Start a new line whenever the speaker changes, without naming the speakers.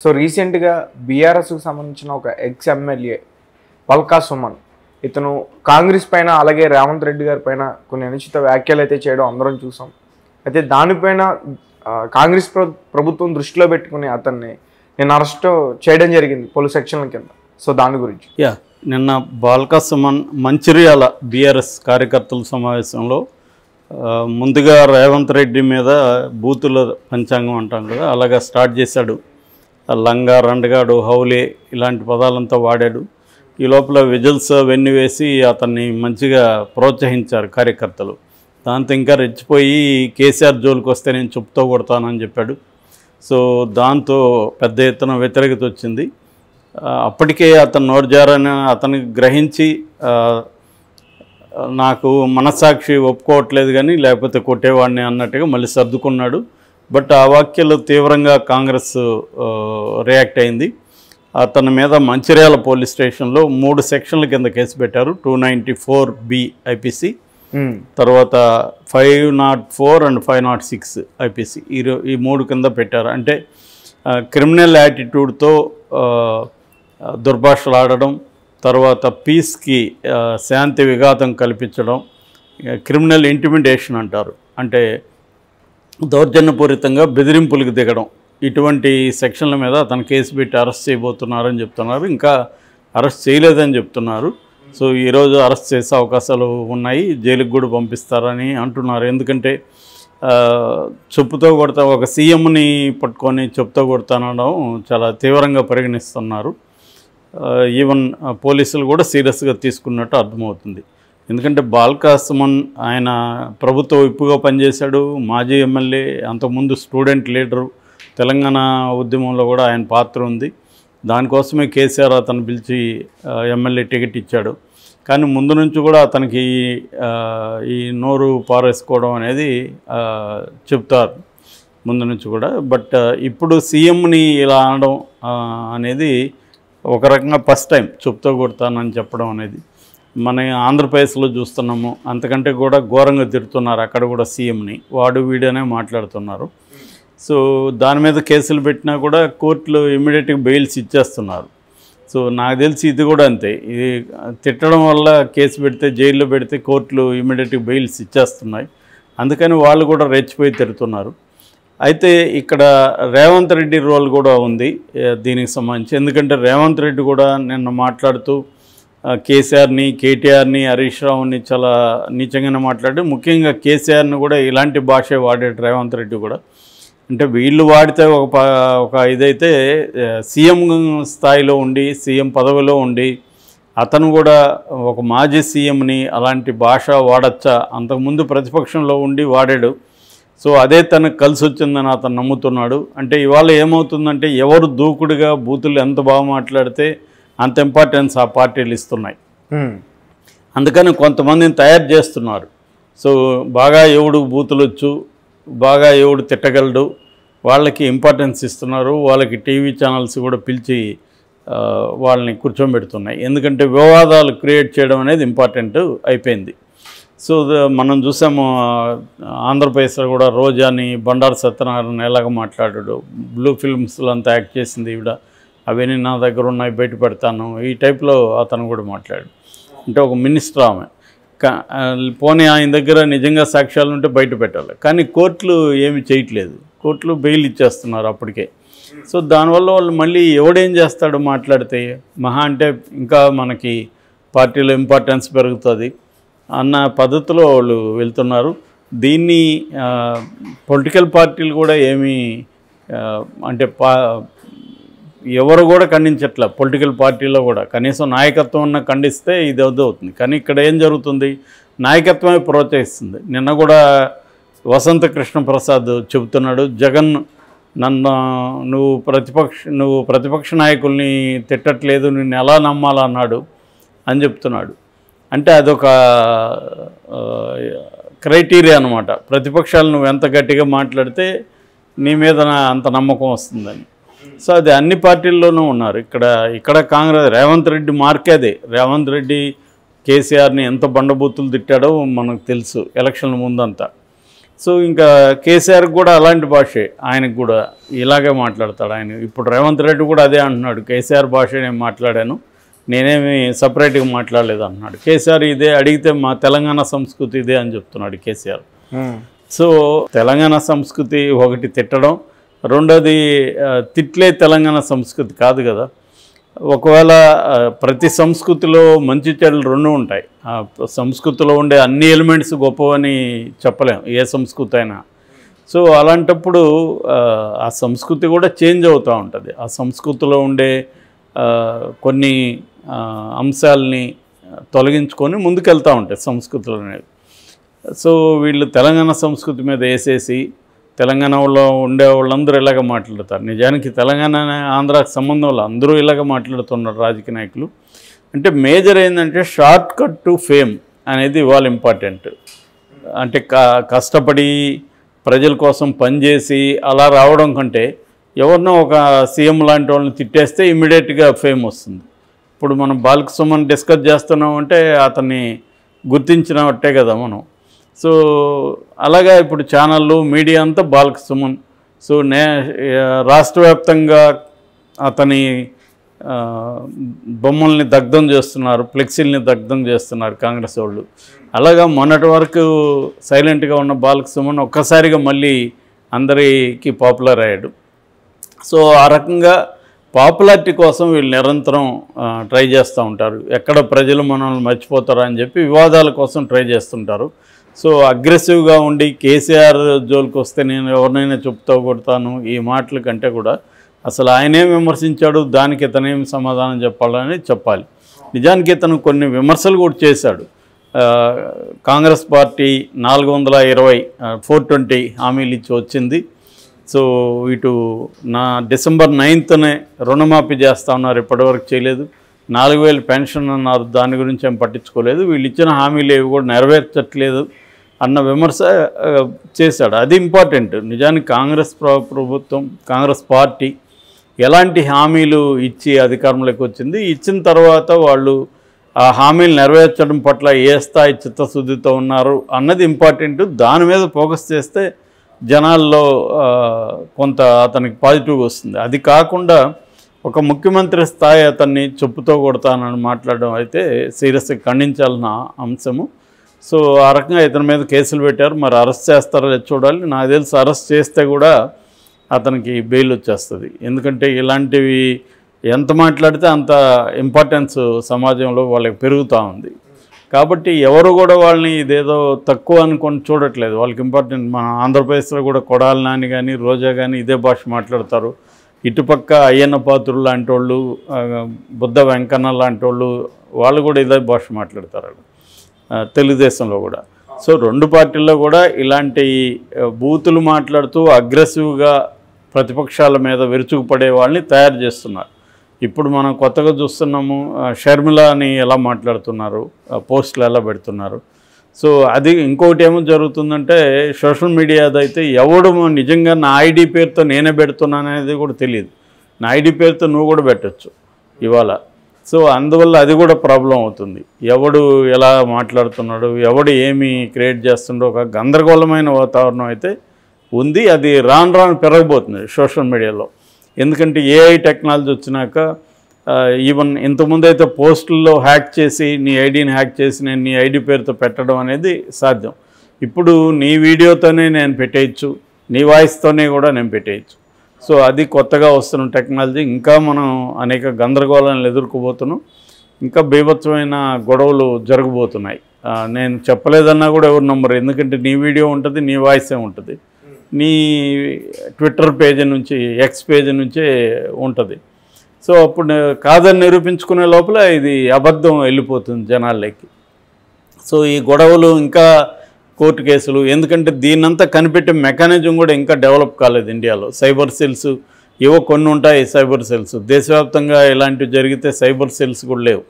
So రీసెంట్గా బీఆర్ఎస్కు సంబంధించిన ఒక ఎక్స్ ఎమ్మెల్యే పల్కా సుమన్ ఇతను కాంగ్రెస్ పైన అలాగే రేవంత్ రెడ్డి గారి పైన కొన్ని అనుచిత వ్యాఖ్యలు అయితే చేయడం అందరం చూసాం. అయితే దానిపైన కాంగ్రెస్ ప్రభుత్వం దృష్టిలో పెట్టుకుని అతన్ని నిన్న అరెస్ట్ చేయడం జరిగింది పలు సెక్షన్ల కింద. సో దాని గురించి
నిన్న పల్కా సుమన్ మంచిర్యాల బీఆర్ఎస్ కార్యకర్తల సమావేశంలో ముందుగా రేవంత్ రెడ్డి మీద బూతుల పంచాంగం అంటాం కదా, అలాగా స్టార్ట్ చేశాడు. లంగా, రండగాడు, హౌలే ఇలాంటి పదాలంతా వాడాడు. ఈ లోపల విజిల్స్ అవన్నీ వేసి అతన్ని మంచిగా ప్రోత్సహించారు కార్యకర్తలు. దాంతో ఇంకా రెచ్చిపోయి కేసీఆర్ జోలికి వస్తే నేను చెప్తూ కొడతానని చెప్పాడు. సో దాంతో పెద్ద ఎత్తున వ్యతిరేకత వచ్చింది. అప్పటికే అతను నోరుజారని అతనికి గ్రహించి నాకు మనస్సాక్షి ఒప్పుకోవట్లేదు కానీ లేకపోతే కొట్టేవాడిని అన్నట్టుగా మళ్ళీ సర్దుకున్నాడు. బట్ ఆ వ్యాఖ్యలు తీవ్రంగా కాంగ్రెస్ రియాక్ట్ అయింది. అతని మీద మంచిర్యాల పోలీస్ స్టేషన్లో 3 సెక్షన్ల కింద కేసు పెట్టారు. 294B IPC, తర్వాత 504 and 506 IPC ఈ 3 కింద పెట్టారు. అంటే క్రిమినల్ యాటిట్యూడ్తో దుర్భాషలు ఆడడం, తర్వాత పీస్కి శాంతి విఘాతం కల్పించడం, క్రిమినల్ ఇంటిమిడేషన్ అంటారు, అంటే దౌర్జన్యపూరితంగా బెదిరింపులకు దిగడం, ఇటువంటి సెక్షన్ల మీద అతను కేసు పెట్టి అరెస్ట్ చేయబోతున్నారని చెప్తున్నారు. ఇంకా అరెస్ట్ చేయలేదని చెప్తున్నారు. సో ఈరోజు అరెస్ట్ చేసే అవకాశాలు ఉన్నాయి, జైలుకి కూడా పంపిస్తారని అంటున్నారు. ఎందుకంటే చెప్పుతో కొడతా ఒక సీఎంని పట్టుకొని చెప్పుతో కొడతానడం చాలా తీవ్రంగా పరిగణిస్తున్నారు. ఈవెన్ పోలీసులు కూడా సీరియస్గా తీసుకున్నట్టు అర్థమవుతుంది. ఎందుకంటే పల్కా సుమన్ ఆయన ప్రభుత్వ విప్పుగా పనిచేశాడు, మాజీ ఎమ్మెల్యే, అంతకుముందు స్టూడెంట్ లీడరు, తెలంగాణ ఉద్యమంలో కూడా ఆయన పాత్ర ఉంది. దానికోసమే కేసీఆర్ అతను పిలిచి ఎమ్మెల్యే టికెట్ ఇచ్చాడు. కానీ ముందు నుంచి కూడా అతనికి ఈ నోరు పారేసుకోవడం అనేది చెప్తారు ముందు నుంచి కూడా. బట్ ఇప్పుడు సీఎంని ఇలా అనడం అనేది ఒక రకంగా ఫస్ట్ టైం చెప్తూ కొడతానని చెప్పడం అనేది మన ఆంధ్రప్రదేశ్లో చూస్తున్నాము. అంతకంటే కూడా ఘోరంగా తిడుతున్నారు అక్కడ కూడా సీఎంని, వాడు వీడనే మాట్లాడుతున్నారు. సో దాని మీద కేసులు పెట్టినా కూడా కోర్టులు ఇమ్మీడియట్గా బెయిల్స్ ఇచ్చేస్తున్నారు. సో నాకు తెలిసి ఇది కూడా అంతే, ఇది తిట్టడం వల్ల కేసు పెడితే జైల్లో పెడితే కోర్టులు ఇమ్మీడియట్గా బెయిల్స్ ఇచ్చేస్తున్నాయి. అందుకని వాళ్ళు కూడా రెచ్చిపోయి తిడుతున్నారు. అయితే ఇక్కడ రేవంత్ రెడ్డి రోల్ కూడా ఉంది దీనికి సంబంధించి. ఎందుకంటే రేవంత్ రెడ్డి కూడా నిన్న మాట్లాడుతూ కేసీఆర్ని, కేటీఆర్ని, హరీష్ రావుని చాలా నీచంగానే మాట్లాడి, ముఖ్యంగా కేసీఆర్ని కూడా ఇలాంటి భాషే వాడాడు రేవంత్ రెడ్డి కూడా. అంటే వీళ్ళు వాడితే ఒక ఇదైతే సీఎం స్థాయిలో ఉండి, సీఎం పదవిలో ఉండి అతను కూడా ఒక మాజీ సీఎంని అలాంటి భాష వాడచ్చా, అంతకుముందు ప్రతిపక్షంలో ఉండి వాడాడు. సో అదే తనకు కలిసి వచ్చిందని అతను నమ్ముతున్నాడు. అంటే ఇవాళ ఏమవుతుందంటే ఎవరు దూకుడుగా బూతులు ఎంత బాగా మాట్లాడితే అంత ఇంపార్టెన్స్ ఆ పార్టీలు ఇస్తున్నాయి. అందుకని కొంతమందిని తయారు చేస్తున్నారు. సో బాగా ఎవడు బూతులు వచ్చు, బాగా ఎవడు తిట్టగలడు, వాళ్ళకి ఇంపార్టెన్స్ ఇస్తున్నారు. వాళ్ళకి టీవీ ఛానల్స్ కూడా పిలిచి వాళ్ళని కూర్చోబెడుతున్నాయి. ఎందుకంటే వివాదాలు క్రియేట్ చేయడం అనేది ఇంపార్టెంట్ అయిపోయింది. సో మనం చూసాము ఆంధ్రప్రదేశ్లో కూడా రోజాని, బండారు సత్యనారాయణ ఎలాగ మాట్లాడాడు, బ్లూ ఫిల్మ్స్లో అంతా యాక్ట్ చేసింది ఈవిడ, అవన్నీ నా దగ్గర ఉన్నాయి బయట పెడతాను, ఈ టైప్లో అతను కూడా మాట్లాడు. అంటే ఒక మినిస్టర్ ఆమె పోనీ ఆయన దగ్గర నిజంగా సాక్ష్యాలు ఉంటే బయట పెట్టాలి, కానీ కోర్టులు ఏమి చేయట్లేదు, కోర్టులు బెయిల్ ఇచ్చేస్తున్నారు అప్పటికే. సో దానివల్ల వాళ్ళు మళ్ళీ ఎవడేం చేస్తాడు మాట్లాడితే, మహా అంటే ఇంకా మనకి పార్టీలో ఇంపార్టెన్స్ పెరుగుతుంది అన్న పద్ధతిలో వాళ్ళు వెళ్తున్నారు. దీన్ని పొలిటికల్ పార్టీలు కూడా ఏమీ అంటే ఎవరు కూడా ఖండించట్లే. పొలిటికల్ పార్టీలో కూడా కనీసం నాయకత్వం ఉన్న ఖండిస్తే ఇది అవుతుంది. కానీ ఇక్కడ ఏం జరుగుతుంది, నాయకత్వమే ప్రోత్సహిస్తుంది. నిన్న కూడా వసంత కృష్ణ ప్రసాద్ చెబుతున్నాడు, జగన్ నువ్వు ప్రతిపక్ష నాయకుల్ని తిట్టట్లేదు, నిన్ను ఎలా నమ్మాలన్నాడు అని చెప్తున్నాడు. అంటే అదొక క్రైటీరియా అనమాట. ప్రతిపక్షాలు నువ్వు ఎంత గట్టిగా మాట్లాడితే నీ మీద అంత నమ్మకం వస్తుందని. సో అది అన్ని పార్టీల్లోనూ ఉన్నారు. ఇక్కడ కాంగ్రెస్ రేవంత్ రెడ్డి మార్కేదే. రేవంత్ రెడ్డి కేసీఆర్ని ఎంత బండబూతులు తిట్టాడో మనకు తెలుసు ఎలక్షన్ల ముందంతా. సో ఇంకా కేసీఆర్ కూడా అలాంటి భాషే, ఆయనకు కూడా ఇలాగే మాట్లాడతాడు ఆయన. ఇప్పుడు రేవంత్ రెడ్డి కూడా అదే అంటున్నాడు, కేసీఆర్ భాష నేను మాట్లాడాను, నేనేమి సపరేట్గా మాట్లాడలేదు అంటున్నాడు. కేసీఆర్ ఇదే అడిగితే మా తెలంగాణ సంస్కృతి ఇదే అని చెప్తున్నాడు కేసీఆర్. సో తెలంగాణ సంస్కృతి ఒకటి తిట్టడం, రెండోది తిట్లే తెలంగాణ సంస్కృతి కాదు కదా. ఒకవేళ ప్రతి సంస్కృతిలో మంచి చెడులు రెండు ఉంటాయి. సంస్కృతిలో ఉండే అన్ని ఎలిమెంట్స్ గొప్పవని చెప్పలేం ఏ సంస్కృతి అయినా. సో అలాంటప్పుడు ఆ సంస్కృతి కూడా చేంజ్ అవుతూ ఉంటుంది. ఆ సంస్కృతిలో ఉండే కొన్ని అంశాలని తొలగించుకొని ముందుకెళ్తూ ఉంటాయి సంస్కృతులు అనేవి. సో వీళ్ళు తెలంగాణ సంస్కృతి మీద వేసేసి తెలంగాణలో ఉండే వాళ్ళందరూ ఇలాగ మాట్లాడతారు. నిజానికి తెలంగాణ ఆంధ్రాకి సంబంధంలో అందరూ ఇలాగ మాట్లాడుతున్నారు రాజకీయ నాయకులు. అంటే మేజర్ ఏంటంటే షార్ట్ కట్ టు ఫేమ్ అనేది ఇవాళ ఇంపార్టెంట్. అంటే కష్టపడి ప్రజల కోసం పనిచేసి అలా రావడం కంటే ఎవరినో ఒక సీఎం లాంటి వాళ్ళని తిట్టేస్తే ఇమ్మీడియట్గా ఫేమ్ వస్తుంది. ఇప్పుడు మనం బాల్క సుమన్ డిస్కస్ చేస్తున్నాం అంటే అతన్ని గుర్తించినట్టే కదా మనం. సో అలాగా ఇప్పుడు ఛానళ్ళు మీడియా అంతా బాల్క సుమన్. సో రాష్ట్ర వ్యాప్తంగా అతని బొమ్మల్ని దగ్ధం చేస్తున్నారు, ఫ్లెక్సీల్ని దగ్ధం చేస్తున్నారు కాంగ్రెస్ వాళ్ళు. అలాగా మొన్నటి వరకు సైలెంట్గా ఉన్న బాల్క సుమన్ ఒక్కసారిగా మళ్ళీ అందరికీ పాపులర్ అయ్యాడు. సో ఆ రకంగా పాపులారిటీ కోసం వీళ్ళు నిరంతరం ట్రై చేస్తూ ఉంటారు. ఎక్కడ ప్రజలు మనల్ని మర్చిపోతారా అని చెప్పి వివాదాల కోసం ట్రై చేస్తుంటారు. సో అగ్రెసివ్గా ఉండి కేసీఆర్ జోలికి వస్తే నేను ఎవరినైనా చెప్తా కొడతాను ఈ మాటల కంటే కూడా అసలు ఆయనేం విమర్శించాడు, దానికి ఇతనేం సమాధానం చెప్పాలని చెప్పాలి. నిజానికి ఇతను కొన్ని విమర్శలు కూడా చేశాడు. కాంగ్రెస్ పార్టీ 420 420 హామీలు ఇచ్చి వచ్చింది. సో ఇటు డిసెంబర్ 9th రుణమాఫీ చేస్తా ఉన్నారు, ఇప్పటివరకు చేయలేదు. 4000 పెన్షన్ అన్నారు, దాని గురించి ఏం పట్టించుకోలేదు. వీళ్ళు ఇచ్చిన హామీలు ఏవి కూడా నెరవేర్చట్లేదు అన్న విమర్శ చేశాడు. అది ఇంపార్టెంట్. నిజానికి ప్రభుత్వం కాంగ్రెస్ పార్టీ ఎలాంటి హామీలు ఇచ్చి అధికారంలోకి వచ్చింది, ఇచ్చిన తర్వాత వాళ్ళు ఆ హామీలు నెరవేర్చడం పట్ల ఏ స్థాయి చిత్తశుద్ధితో ఉన్నారు అన్నది ఇంపార్టెంట్. దాని మీద ఫోకస్ చేస్తే జనాల్లో కొంత అతనికి పాజిటివ్ వస్తుంది. అది కాకుండా ఒక ముఖ్యమంత్రి స్థాయి అతన్ని చెప్పుతో కొడతానని మాట్లాడడం అయితే సీరియస్గా ఖండించాల్సిన అంశము. సో ఆ రకంగా ఇతని మీద కేసులు పెట్టారు. మరి అరెస్ట్ చేస్తారో చూడాలి. నాకు తెలిసి అరెస్ట్ చేస్తే కూడా అతనికి బెయిల్ వచ్చేస్తుంది. ఎందుకంటే ఇలాంటివి ఎంత మాట్లాడితే అంత ఇంపార్టెన్స్ సమాజంలో వాళ్ళకి పెరుగుతూ ఉంది. కాబట్టి ఎవరు కూడా వాళ్ళని ఇదేదో తక్కువ అనుకొని చూడట్లేదు. వాళ్ళకి ఇంపార్టెంట్. మన ఆంధ్రప్రదేశ్లో కూడా కొడాలి నాని కానీ రోజా కానీ ఇదే భాష మాట్లాడతారు. ఇటుపక్క అయ్యన్న పాత్రులు లాంటి వాళ్ళు, బుద్ధ వెంకన్న లాంటి వాళ్ళు కూడా ఇదే భాష మాట్లాడతారు తెలుగుదేశంలో కూడా. సో రెండు పార్టీల్లో కూడా ఇలాంటి బూతులు మాట్లాడుతూ అగ్రెసివ్గా ప్రతిపక్షాల మీద విరుచుకుపడే వాళ్ళని తయారు చేస్తున్నారు. ఇప్పుడు మనం కొత్తగా చూస్తున్నాము, షర్మిలని ఎలా మాట్లాడుతున్నారు, పోస్టులు ఎలా పెడుతున్నారు. సో అది ఇంకొకటి ఏమో జరుగుతుందంటే సోషల్ మీడియాదైతే ఎవడు నిజంగా నా ఐడి పేరుతో నేనే పెడుతున్నాను అనేది కూడా తెలియదు. నా ఐడి పేరుతో నువ్వు కూడా పెట్టచ్చు ఇవాళ. సో అందువల్ల అది కూడా ప్రాబ్లం అవుతుంది. ఎవడు ఎలా మాట్లాడుతున్నాడు, ఎవడు ఏమి క్రియేట్ చేస్తుండో ఒక గందరగోళమైన వాతావరణం అయితే ఉంది. అది రాను పెరగబోతుంది సోషల్ మీడియాలో. ఎందుకంటే ఏఐ టెక్నాలజీ వచ్చినాక ఈవెన్ ఇంతకుముందు అయితే పోస్టుల్లో హ్యాక్ చేసి నీ ఐడిని హ్యాక్ చేసి నేను నీ ఐడి పేరుతో పెట్టడం అనేది సాధ్యం. ఇప్పుడు నీ వీడియోతోనే నేను పెట్టేయచ్చు, నీ వాయిస్తోనే కూడా నేను పెట్టేయచ్చు. సో అది కొత్తగా వస్తున్న టెక్నాలజీ. ఇంకా మనం అనేక గందరగోళాలను ఎదుర్కోబోతున్నాం. ఇంకా బీభత్సమైన గొడవలు జరగబోతున్నాయి. నేను చెప్పలేదన్నా కూడా ఎవరు నమ్మరు. ఎందుకంటే నీ వీడియో ఉంటుంది, నీ వాయిసే ఉంటుంది, నీ ట్విట్టర్ పేజీ నుంచి ఎక్స్ పేజీ నుంచే ఉంటుంది. సో అప్పుడు కాదని నిరూపించుకునే లోపల ఇది అబద్ధం వెళ్ళిపోతుంది జనాల్లోకి. సో ఈ గొడవలు ఇంకా కోర్టు కేసులు, ఎందుకంటే దీన్నంతా కనిపెట్టే మెకానిజం కూడా ఇంకా డెవలప్ కాలేదు ఇండియాలో. సైబర్ సెల్స్ ఏవో కొన్ని ఉంటాయి. సైబర్ సెల్స్ దేశవ్యాప్తంగా ఇలాంటివి జరిగితే సైబర్ సెల్స్ కూడా లేవు.